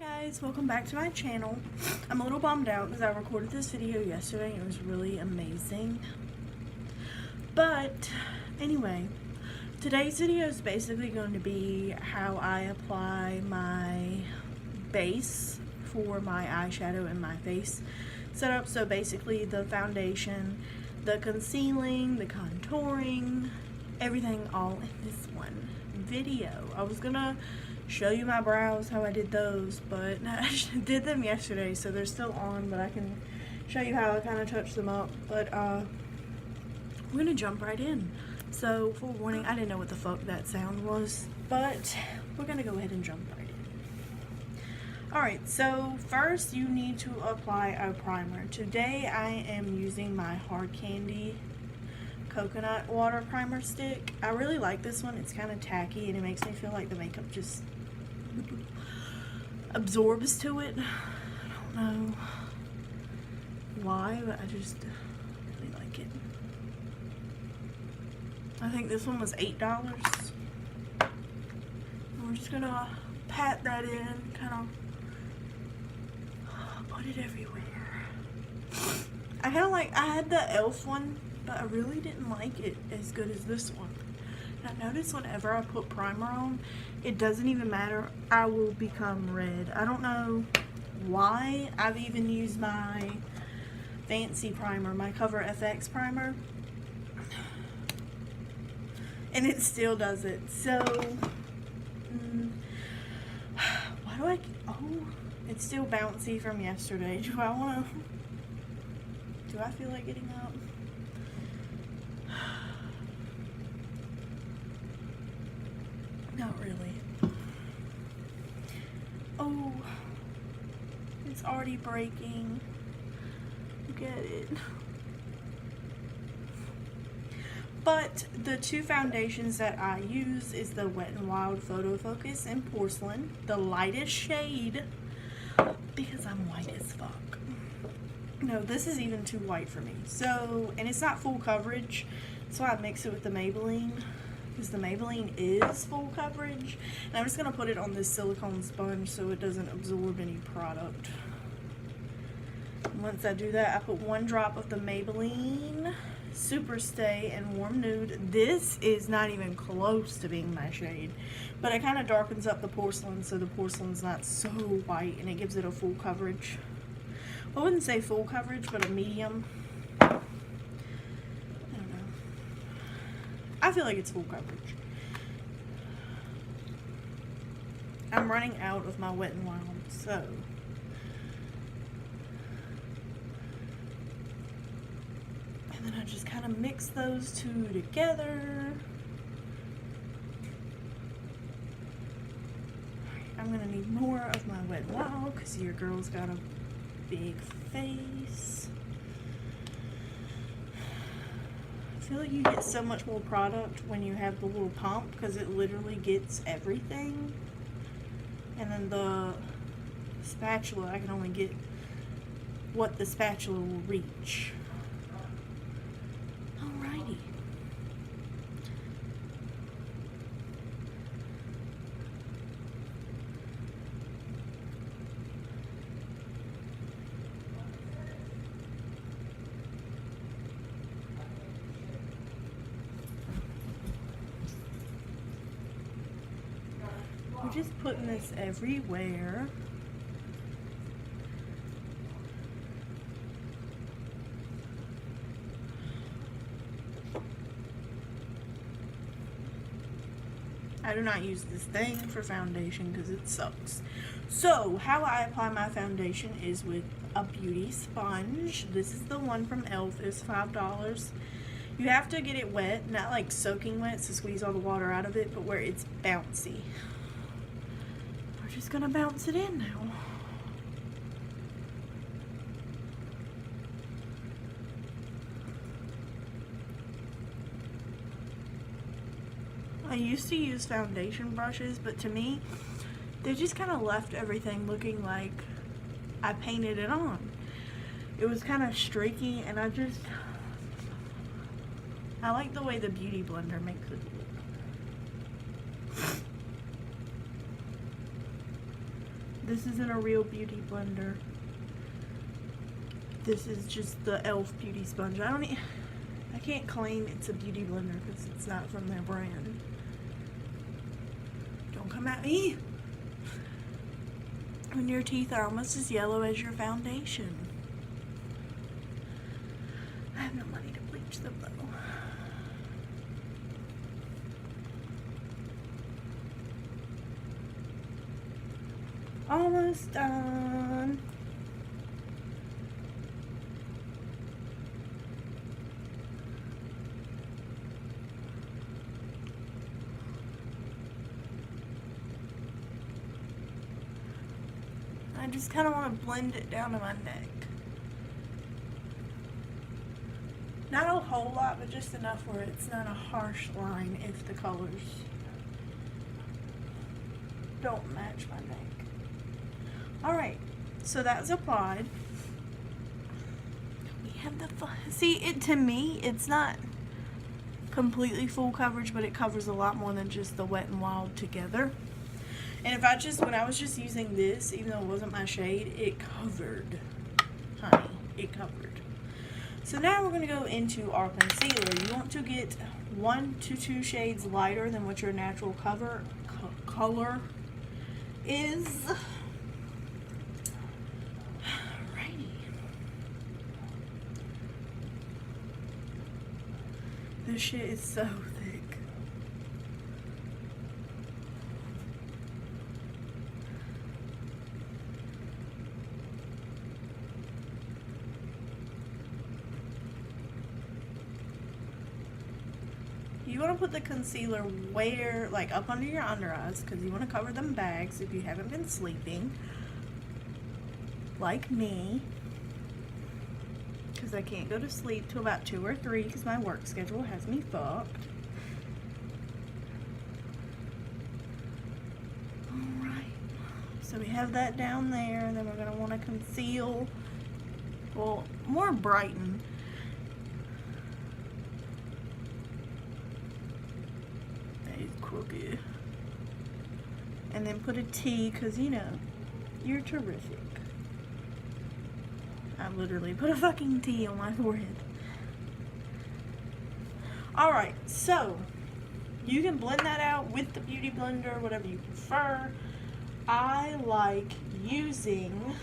Hi guys, welcome back to my channel. I'm a little bummed out because I recorded this video yesterday and it was really amazing. But anyway, today's video is basically going to be how I apply my base for my eyeshadow and my face setup. So basically the foundation, the concealing, the contouring, everything all in this one video. I was gonna show you my brows, how I did those, but I did them yesterday, so they're still on, but I can show you how I kind of touched them up. But we're gonna jump right in. So forewarning, I didn't know what the fuck that sound was, but we're gonna go ahead and jump right in. Alright, so first you need to apply a primer. Today I am using my Hard Candy coconut water primer stick. I really like this one. It's kind of tacky and it makes me feel like the makeup just absorbs to it. I don't know why, but I just really like it. I think this one was $8. We're just gonna pat that in, kind of put it everywhere. I had the e.l.f. one, but I really didn't like it as good as this one. And I noticed whenever I put primer on, it doesn't even matter, I will become red. I don't know why. I've even used my fancy primer, my Cover FX primer, and it still does it. So, why do I, oh, it's still bouncy from yesterday. Do I feel like getting up? Not really. Oh, it's already breaking. Look at it. But the two foundations that I use is the Wet n Wild Photo Focus in Porcelain, the lightest shade, because I'm white as fuck. No, this is even too white for me. So, and it's not full coverage, so I mix it with the Maybelline, because the Maybelline is full coverage. And I'm just going to put it on this silicone sponge so it doesn't absorb any product. And once I do that, I put one drop of the Maybelline Super Stay and Warm Nude. This is not even close to being my shade, but it kind of darkens up the porcelain so the porcelain's not so white and it gives it a full coverage. I wouldn't say full coverage, but a medium. I don't know. I feel like it's full coverage. I'm running out of my Wet n Wild, so and then I just kind of mix those two together. I'm gonna need more of my Wet n Wild because your girl's got a big face. I feel like you get so much more product when you have the little pump because it literally gets everything. And then the spatula, I can only get what the spatula will reach. Alrighty. We're just putting this everywhere. I do not use this thing for foundation because it sucks. So, how I apply my foundation is with a beauty sponge. This is the one from e.l.f. It's $5. You have to get it wet, not like soaking wet to squeeze all the water out of it, but where it's bouncy. We're just gonna bounce it in now. I used to use foundation brushes, but to me, they just kind of left everything looking like I painted it on. It was kind of streaky, and I like the way the Beauty Blender makes it look. This isn't a real beauty blender. This is just the e.l.f. beauty sponge. I can't claim it's a beauty blender because it's not from their brand. Don't come at me when your teeth are almost as yellow as your foundation. I have no money to bleach them though. Almost done. I just kind of want to blend it down to my neck. Not a whole lot, but just enough where it's not a harsh line if the colors don't match my neck. Alright, so that's applied. We have the see, to me, it's not completely full coverage, but it covers a lot more than just the Wet n Wild together. And when I was just using this, even though it wasn't my shade, it covered, honey, it covered. So now we're going to go into our concealer. You want to get 1 to 2 shades lighter than what your natural color is. Alrighty. This shit is so thick. You want to put the concealer where, like, up under your under eyes, because you want to cover them bags if you haven't been sleeping, like me, because I can't go to sleep till about 2 or 3 because my work schedule has me fucked. Alright, so we have that down there, and then we're going to want to conceal, well, more brighten. Crooked. And then put a T, because you know, you're terrific. I literally put a fucking T on my forehead. Alright, so you can blend that out with the beauty blender, whatever you prefer. I like using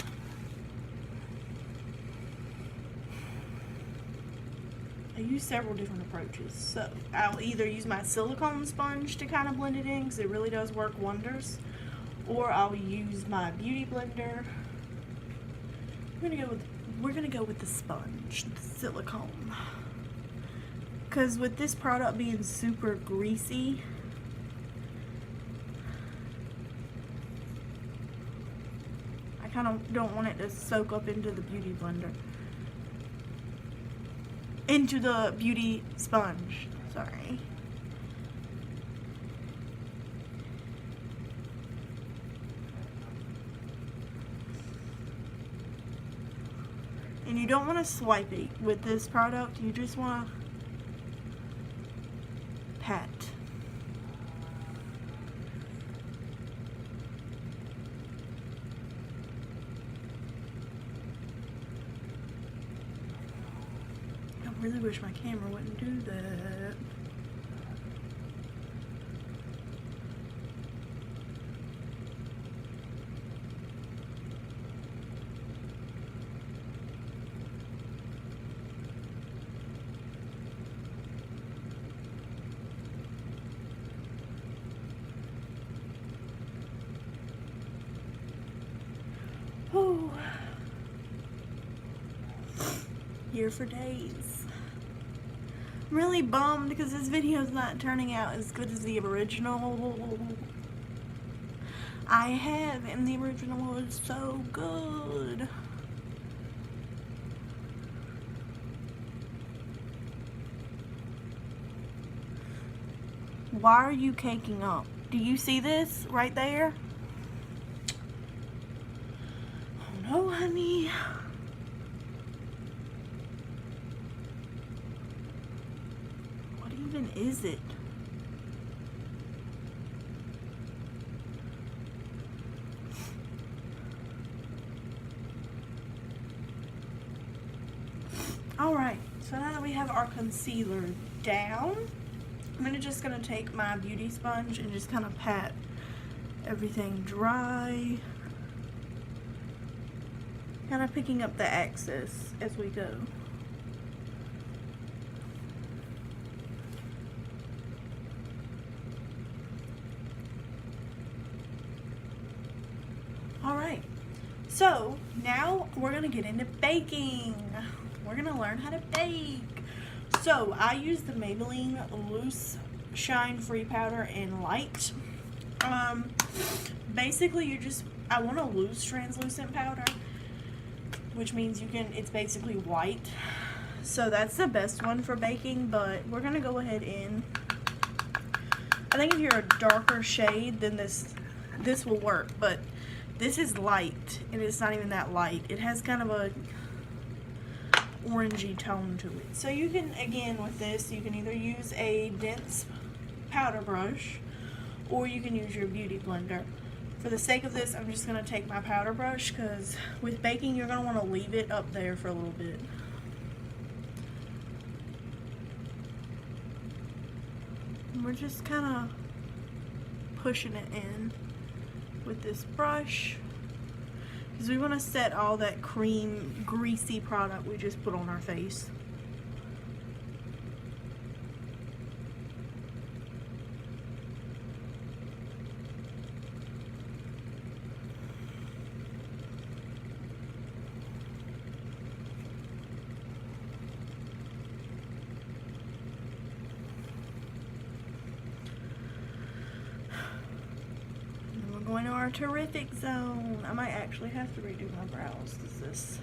I use several different approaches. So I'll either use my silicone sponge to kind of blend it in because it really does work wonders, or I'll use my beauty blender. We're gonna go with the sponge, the silicone, because with this product being super greasy, I kind of don't want it to soak up into the beauty blender. Into the beauty sponge, sorry. And you don't want to swipe it with this product, you just want to pat. I really wish my camera wouldn't do that. Oh, here for days. I'm really bummed because this video is not turning out as good as the original I have, and the original was so good. Why are you caking up? Do you see this right there? Oh no, honey. What even is it? we have our concealer down, I'm just gonna take my beauty sponge and just kind of pat everything dry, kind of picking up the excess as we go. Alright, so now we're gonna get into baking. We're gonna learn how to bake. So I use the Maybelline Loose Shine Free Powder in Light. Basically I want a loose translucent powder, which means it's basically white. So that's the best one for baking, but we're gonna go ahead and, I think if you're a darker shade, then this will work, but this is light, and it's not even that light. It has kind of a orangey tone to it. So you can, again, with this, you can either use a dense powder brush, or you can use your beauty blender. For the sake of this, I'm just going to take my powder brush, because with baking, you're going to want to leave it up there for a little bit. And we're just kind of pushing it in with this brush, because we want to set all that cream, greasy product we just put on our face. Going to our terrific zone. I might actually have to redo my brows because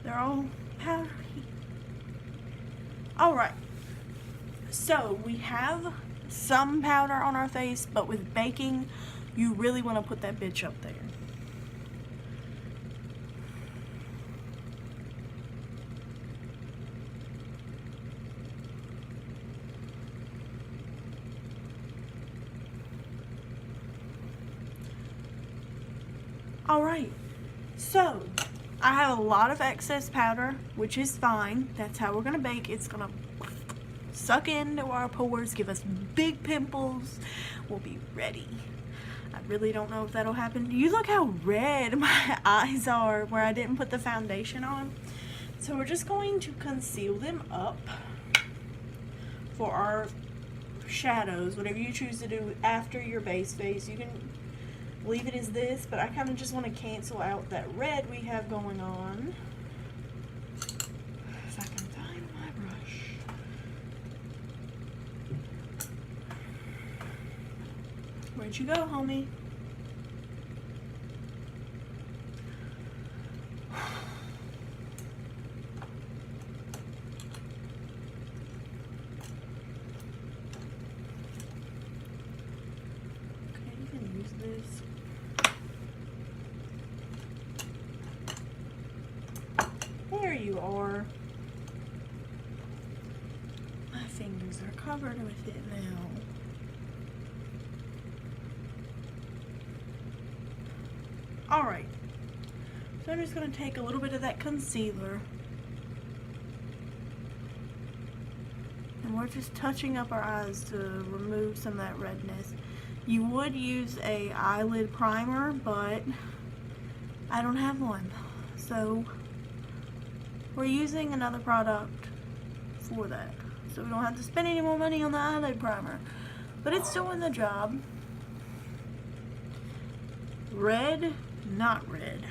they're all powdery. Alright, so we have some powder on our face, but with baking, you really want to put that bitch up there. Alright, so I have a lot of excess powder, which is fine. That's how we're going to bake. It's going to suck into our pores, give us big pimples. We'll be ready. I really don't know if that'll happen. You look how red my eyes are where I didn't put the foundation on. So we're just going to conceal them up for our shadows, whatever you choose to do after your base face. You can leave it as this, but I kind of just want to cancel out that red we have going on. If I can find my brush. Where'd you go, homie? Okay, you can use this. There you are. My fingers are covered with it now. Alright, so I'm just going to take a little bit of that concealer, and we're just touching up our eyes to remove some of that redness. You would use a eyelid primer, but I don't have one, so we're using another product for that, so we don't have to spend any more money on the eyelid primer, but it's doing the job. Red, not red.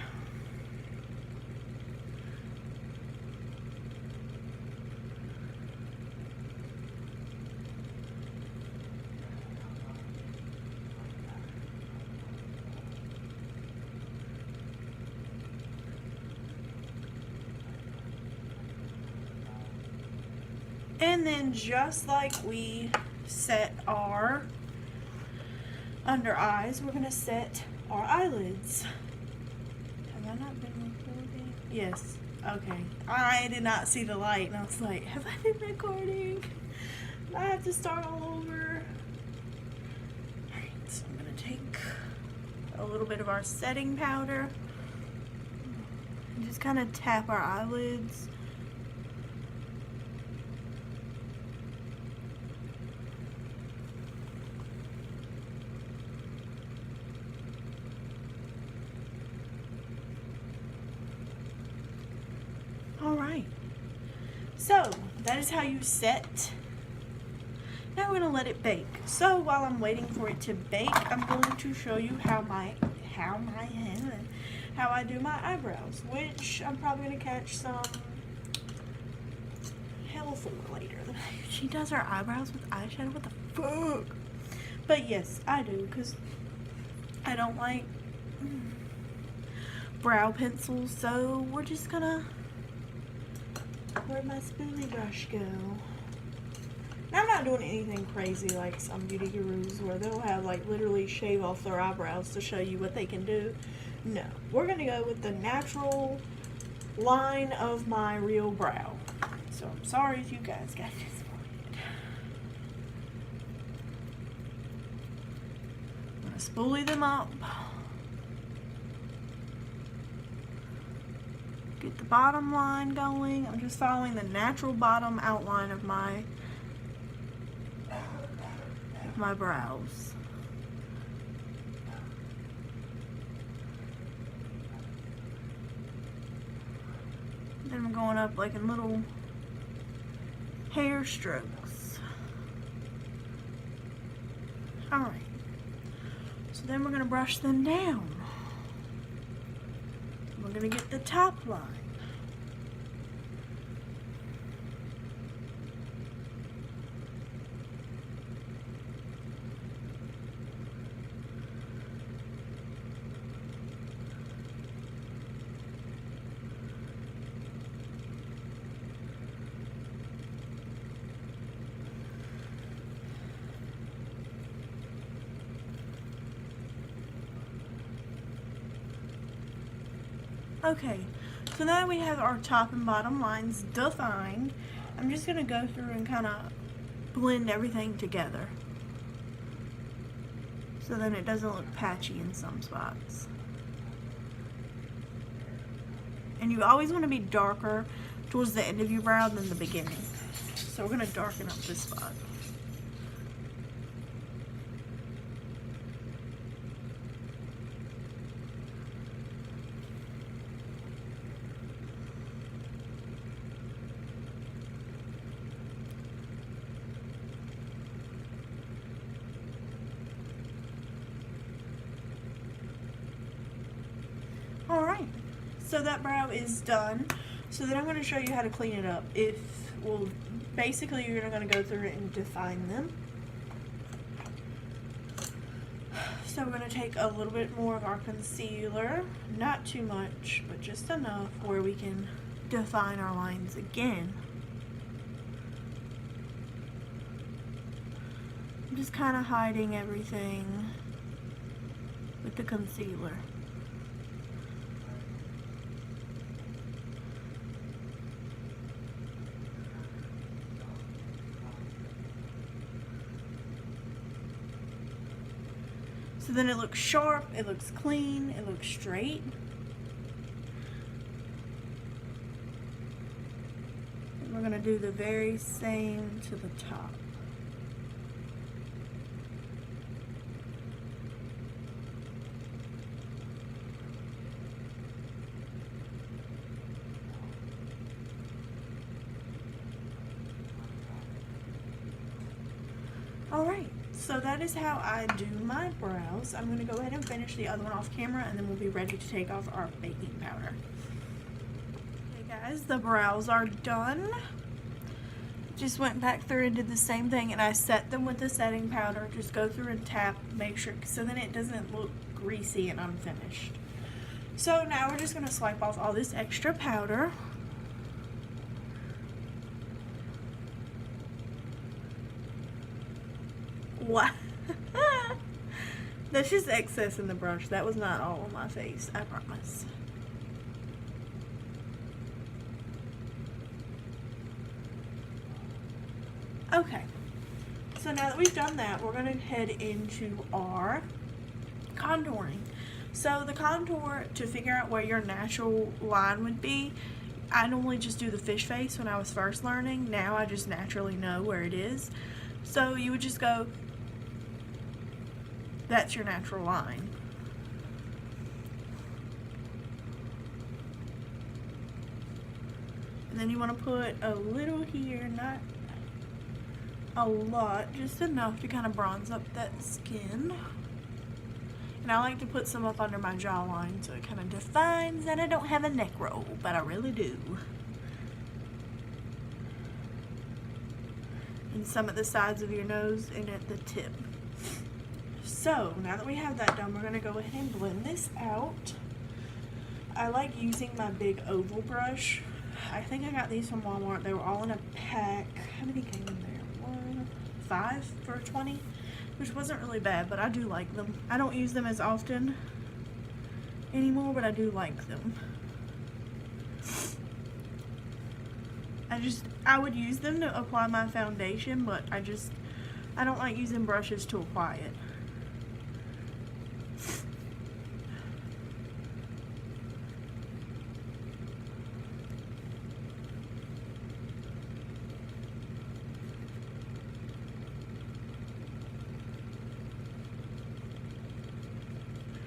And then just like we set our under eyes, we're going to set our eyelids. Have I not been recording? Yes. Okay. I did not see the light and I was like, have I been recording? I have to start all over. Alright, so I'm going to take a little bit of our setting powder and just kind of tap our eyelids. So that is how you set. Now we're gonna let it bake. So while I'm waiting for it to bake, I'm going to show you how I do my eyebrows, which I'm probably gonna catch some hell for later. She does her eyebrows with eyeshadow. What the fuck? But yes, I do, because I don't like brow pencils. So we're just gonna. Where'd my spoolie brush go? Now, I'm not doing anything crazy like some beauty gurus where they'll have like literally shave off their eyebrows to show you what they can do. No, we're gonna go with the natural line of my real brow. So I'm sorry if you guys got disappointed. I'm gonna spoolie them up. Get the bottom line going. I'm just following the natural bottom outline of my brows. Then I'm going up like in little hair strokes. Alright. So then we're going to brush them down. We're going to get the top line. Okay, so now that we have our top and bottom lines defined, I'm just going to go through and kind of blend everything together so then it doesn't look patchy in some spots. And you always want to be darker towards the end of your brow than the beginning. So we're going to darken up this spot. Alright, so that brow is done. So then I'm going to show you how to clean it up. Basically you're going to go through it and define them. So we're going to take a little bit more of our concealer, not too much, but just enough where we can define our lines again. I'm just kind of hiding everything with the concealer. So then it looks sharp, it looks clean, it looks straight. And we're going to do the very same to the top. Alright, so that is how I do my brows. I'm going to go ahead and finish the other one off camera and then we'll be ready to take off our baking powder. Okay guys, the brows are done. Just went back through and did the same thing and I set them with the setting powder. Just go through and tap, make sure, so then it doesn't look greasy and unfinished. So now we're just going to swipe off all this extra powder. What? That's just excess in the brush. That was not all on my face, I promise. Okay, so now that we've done that, we're going to head into our contouring. So the contour, to figure out where your natural line would be, I normally just do the fish face when I was first learning. Now I just naturally know where it is. So you would just go, that's your natural line. And then you want to put a little here, not a lot, just enough to kind of bronze up that skin. And I like to put some up under my jawline so it kind of defines that I don't have a neck roll, but I really do. And some at the sides of your nose and at the tip. So now that we have that done, we're going to go ahead and blend this out. I like using my big oval brush. I think I got these from Walmart. They were all in a pack. How many came in there? 5 for 20, which wasn't really bad, but I do like them. I don't use them as often anymore, but I do like them. I would use them to apply my foundation, but I don't like using brushes to apply it.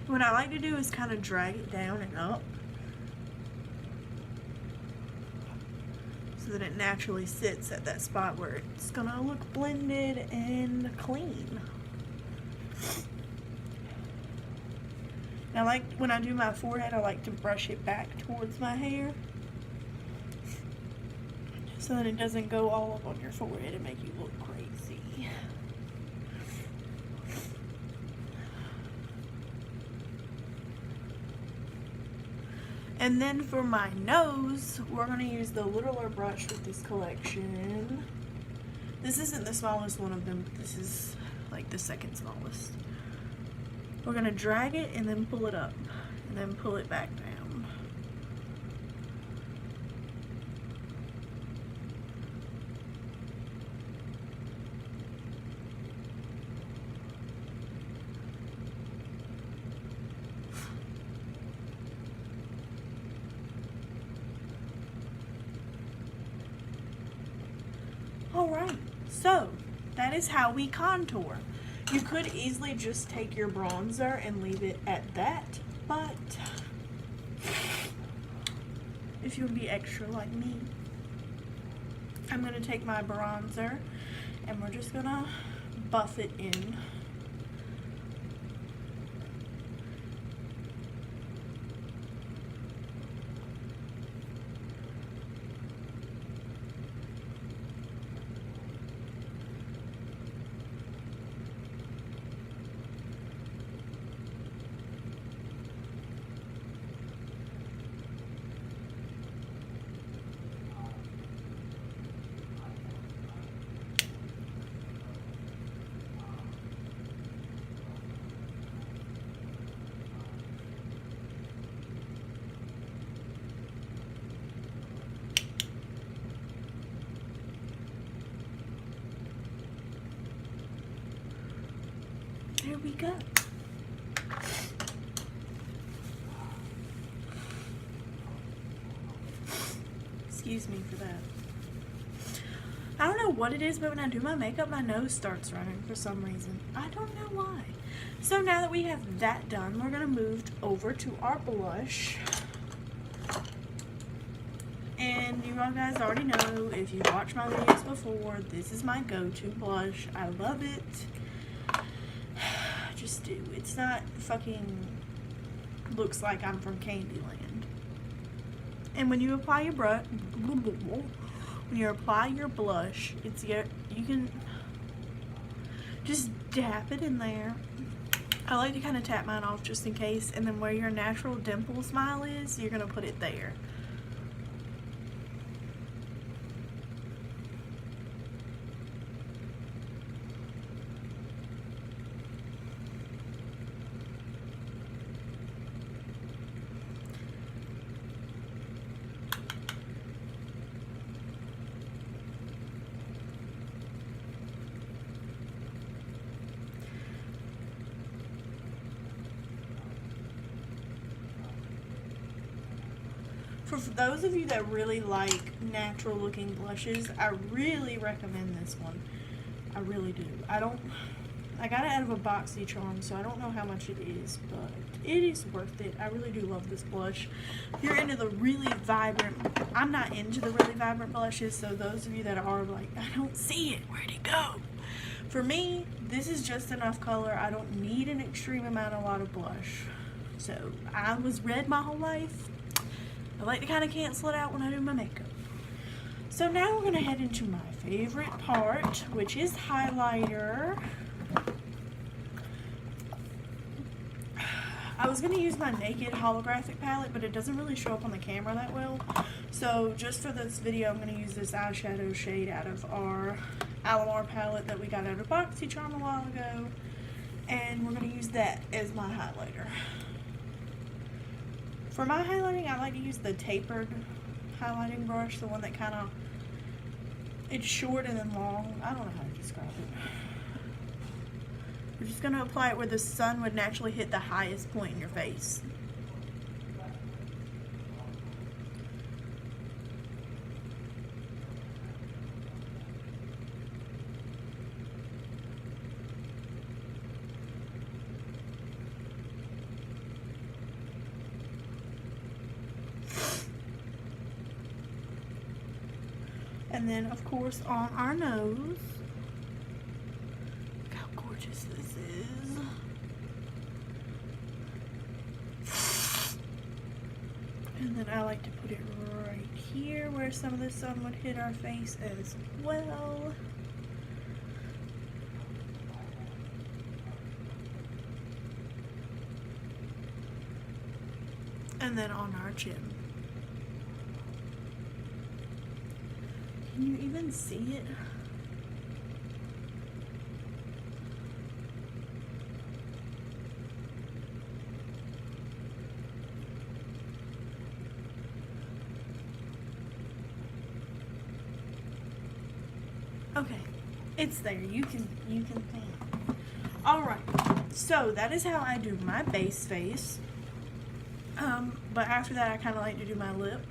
What I like to do is kind of drag it down and up so that it naturally sits at that spot where it's gonna look blended and clean. And I like, when I do my forehead, I like to brush it back towards my hair so that it doesn't go all up on your forehead and make you look crazy. And then for my nose, we're going to use the littler brush with this collection. This isn't the smallest one of them, but this is like the second smallest. We're going to drag it and then pull it up, and then pull it back down. Alright, so that is how we contour. You could easily just take your bronzer and leave it at that, but if you would be extra like me, I'm going to take my bronzer and we're just going to buff it in. There we go. Excuse me for that. I don't know what it is, but when I do my makeup, my nose starts running for some reason. I don't know why. So now that we have that done, we're going to move over to our blush. And you all guys already know, if you watched my videos before, this is my go-to blush. I love it. Just do. It's not fucking looks like I'm from Candyland. And when you apply your blush, you can just dab it in there. I like to kind of tap mine off just in case, and then where your natural dimple smile is, you're gonna put it there. For those of you that really like natural looking blushes, I really recommend this one. I really do. I got it out of a BoxyCharm, so I don't know how much it is, but it is worth it. I really do love this blush. If you're into the really vibrant, I'm not into the really vibrant blushes, so those of you that are like, I don't see it, where'd it go? For me, this is just enough color. I don't need an extreme amount, a lot of blush. So I was red my whole life. I like to kind of cancel it out when I do my makeup. So now we're gonna head into my favorite part, which is highlighter. I was gonna use my Naked holographic palette, but it doesn't really show up on the camera that well. So just for this video, I'm gonna use this eyeshadow shade out of our Alamar palette that we got out of BoxyCharm a while ago. And we're gonna use that as my highlighter. For my highlighting, I like to use the tapered highlighting brush, the one that kind of, it's short and then long. I don't know how to describe it. We're just going to apply it where the sun would naturally hit the highest point in your face. And then, of course, on our nose. Look how gorgeous this is. And then I like to put it right here where some of the sun would hit our face as well. And then on our chin. Can you even see it? Okay, it's there. You can see it. All right. So that is how I do my base face. But after that, I kind of like to do my lip.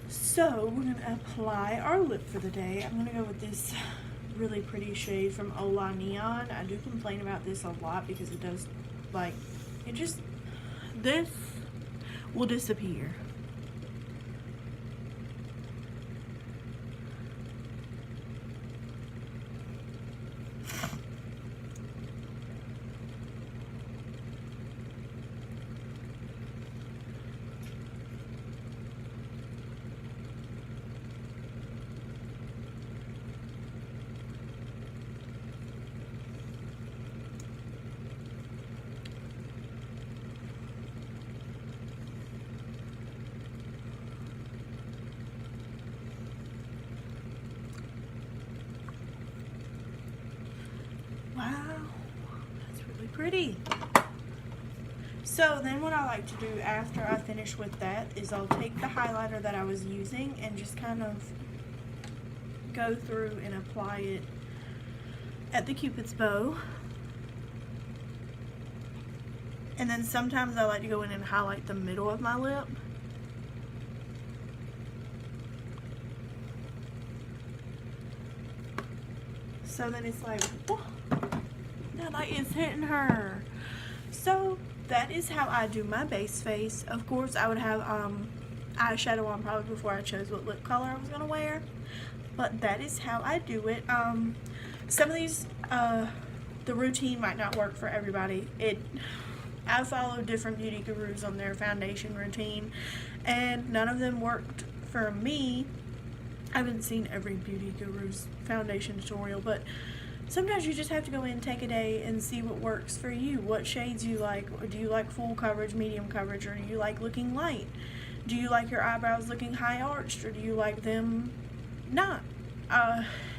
So we're going to apply our lip for the day. I'm going to go with this really pretty shade from Ola Neon. I do complain about this a lot because it does, like, it just, this will disappear. Wow, that's really pretty. So then what I like to do after I finish with that is I'll take the highlighter that I was using and just kind of go through and apply it at the Cupid's bow. And then sometimes I like to go in and highlight the middle of my lip. So then it's like, whoa, that light is hitting her. So that is how I do my base face. Of course, I would have eyeshadow on probably before I chose what lip color I was going to wear. But that is how I do it. Some of these, the routine might not work for everybody. I follow different beauty gurus on their foundation routine, and none of them worked for me. I haven't seen every beauty guru's foundation tutorial, but sometimes you just have to go in, take a day, and see what works for you. What shades you like. Or do you like full coverage, medium coverage, or do you like looking light? Do you like your eyebrows looking high arched, or do you like them not?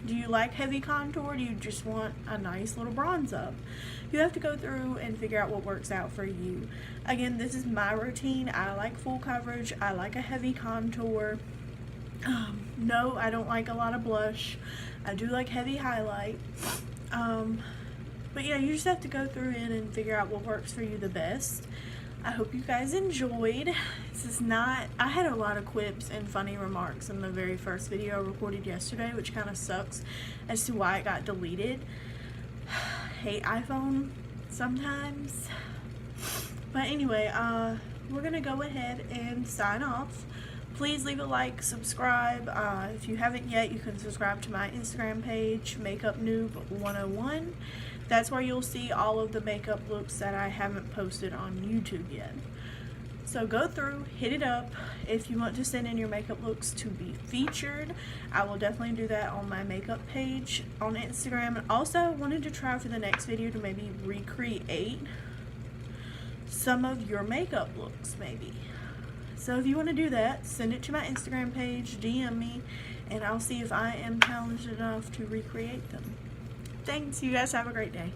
Do you like heavy contour? Do you just want a nice little bronze up? You have to go through and figure out what works out for you. Again, this is my routine. I like full coverage. I like a heavy contour. No, I don't like a lot of blush. I do like heavy highlight. But yeah, you just have to go through it and figure out what works for you the best. I hope you guys enjoyed. This is not, I had a lot of quips and funny remarks in the very first video I recorded yesterday, which kind of sucks as to why it got deleted. hate iPhone sometimes. But anyway, we're gonna go ahead and sign off. Please leave a like, subscribe. If you haven't yet, you can subscribe to my Instagram page, Makeup Noob 101. That's where you'll see all of the makeup looks that I haven't posted on YouTube yet. So go through, hit it up. If you want to send in your makeup looks to be featured, I will definitely do that on my makeup page on Instagram. And also, I wanted to try for the next video to maybe recreate some of your makeup looks, maybe. So if you want to do that, send it to my Instagram page, DM me, and I'll see if I am talented enough to recreate them. Thanks, you guys have a great day.